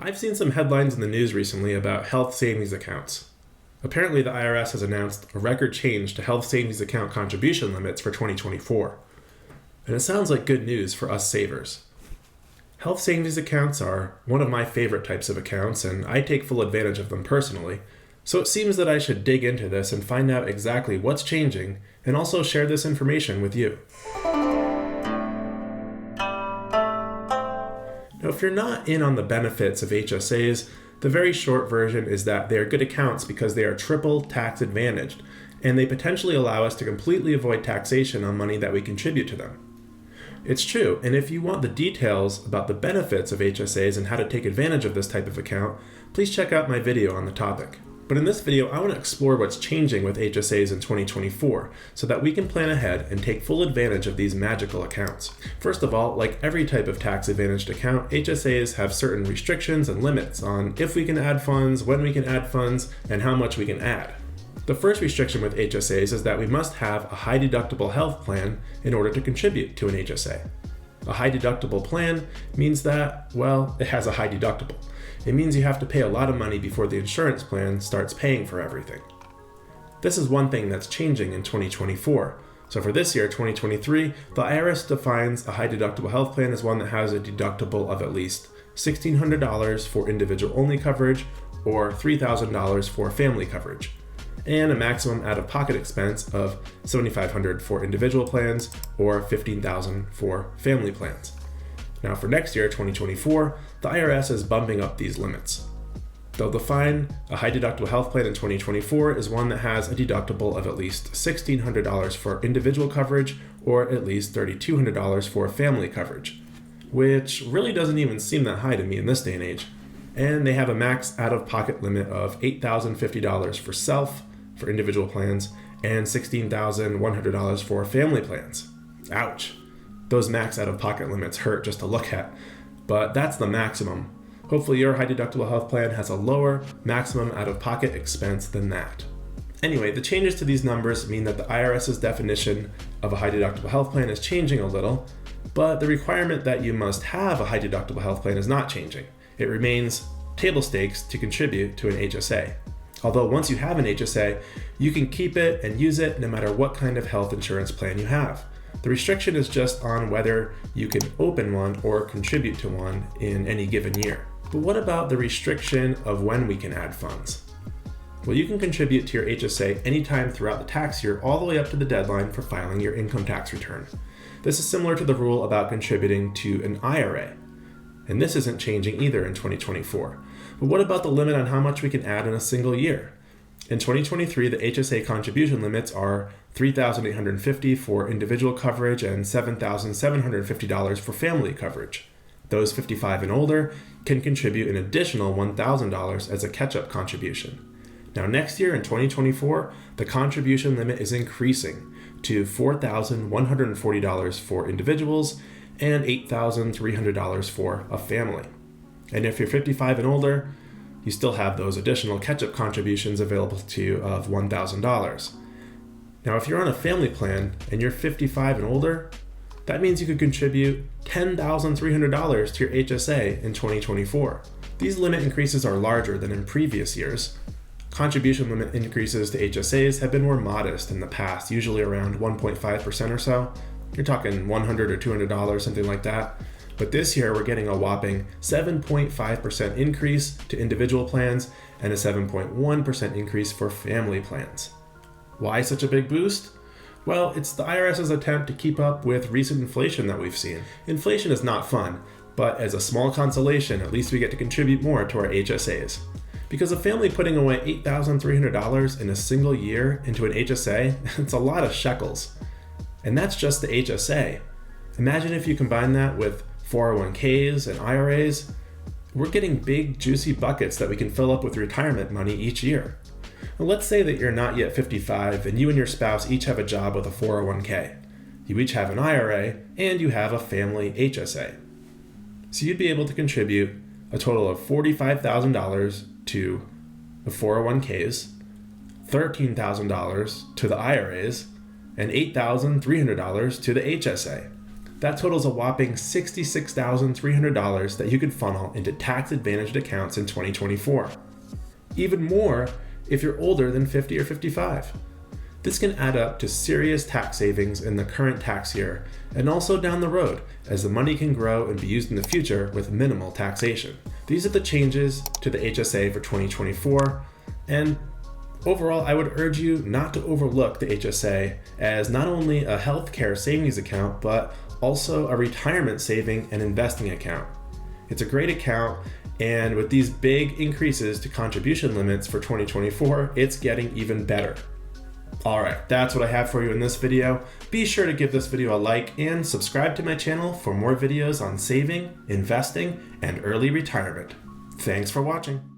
I've seen some headlines in the news recently about health savings accounts. Apparently, the IRS has announced a record change to health savings account contribution limits for 2024. And it sounds like good news for us savers. Health savings accounts are one of my favorite types of accounts, and I take full advantage of them personally. So it seems that I should dig into this and find out exactly what's changing and also share this information with you. Now, if you're not in on the benefits of HSAs, the very short version is that they are good accounts because they are triple tax advantaged, and they potentially allow us to completely avoid taxation on money that we contribute to them. It's true, and if you want the details about the benefits of HSAs and how to take advantage of this type of account, please check out my video on the topic. But in this video, I want to explore what's changing with HSAs in 2024 so that we can plan ahead and take full advantage of these magical accounts. First of all, like every type of tax-advantaged account, HSAs have certain restrictions and limits on if we can add funds, when we can add funds, and how much we can add. The first restriction with HSAs is that we must have a high deductible health plan in order to contribute to an HSA. A high deductible plan means that, well, it has a high deductible. It means you have to pay a lot of money before the insurance plan starts paying for everything. This is one thing that's changing in 2024. So for this year, 2023, the IRS defines a high deductible health plan as one that has a deductible of at least $1,600 for individual-only coverage or $3,000 for family coverage, and a maximum out-of-pocket expense of $7,500 for individual plans or $15,000 for family plans. Now for next year, 2024, the IRS is bumping up these limits. They'll define a high deductible health plan in 2024 as one that has a deductible of at least $1,600 for individual coverage or at least $3,200 for family coverage, which really doesn't even seem that high to me in this day and age. And they have a max out-of-pocket limit of $8,050 for self, for individual plans, and $16,100 for family plans. Ouch. Those max out-of-pocket limits hurt just to look at, but that's the maximum. Hopefully your high deductible health plan has a lower maximum out-of-pocket expense than that. Anyway, the changes to these numbers mean that the IRS's definition of a high deductible health plan is changing a little, but the requirement that you must have a high deductible health plan is not changing. It remains table stakes to contribute to an HSA. Although once you have an HSA, you can keep it and use it no matter what kind of health insurance plan you have. The restriction is just on whether you can open one or contribute to one in any given year. But what about the restriction of when we can add funds? Well, you can contribute to your HSA anytime throughout the tax year all the way up to the deadline for filing your income tax return. This is similar to the rule about contributing to an IRA. And this isn't changing either in 2024. But what about the limit on how much we can add in a single year? In 2023, the HSA contribution limits are $3,850 for individual coverage and $7,750 for family coverage. Those 55 and older can contribute an additional $1,000 as a catch-up contribution. Now next year in 2024, the contribution limit is increasing to $4,140 for individuals and $8,300 for a family. And if you're 55 and older, you still have those additional catch-up contributions available to you of $1,000. Now, if you're on a family plan and you're 55 and older, that means you could contribute $10,300 to your HSA in 2024. These limit increases are larger than in previous years. Contribution limit increases to HSAs have been more modest in the past, usually around 1.5% or so. You're talking $100 or $200, something like that. But this year, we're getting a whopping 7.5% increase to individual plans and a 7.1% increase for family plans. Why such a big boost? Well, it's the IRS's attempt to keep up with recent inflation that we've seen. Inflation is not fun, but as a small consolation, at least we get to contribute more to our HSAs. Because a family putting away $8,300 in a single year into an HSA, it's a lot of shekels. And that's just the HSA. Imagine if you combine that with 401ks and IRAs, we're getting big, juicy buckets that we can fill up with retirement money each year. Well, let's say that you're not yet 55 and you and your spouse each have a job with a 401k. You each have an IRA and you have a family HSA. So you'd be able to contribute a total of $45,000 to the 401ks, $13,000 to the IRAs, and $8,300 to the HSA. That totals a whopping $66,300 that you could funnel into tax-advantaged accounts in 2024. Even more if you're older than 50 or 55. This can add up to serious tax savings in the current tax year and also down the road, as the money can grow and be used in the future with minimal taxation. These are the changes to the HSA for 2024, and overall, I would urge you not to overlook the HSA as not only a healthcare savings account, but also a retirement saving and investing account. It's a great account, and with these big increases to contribution limits for 2024, it's getting even better. All right, that's what I have for you in this video. Be sure to give this video a like and subscribe to my channel for more videos on saving, investing, and early retirement. Thanks for watching.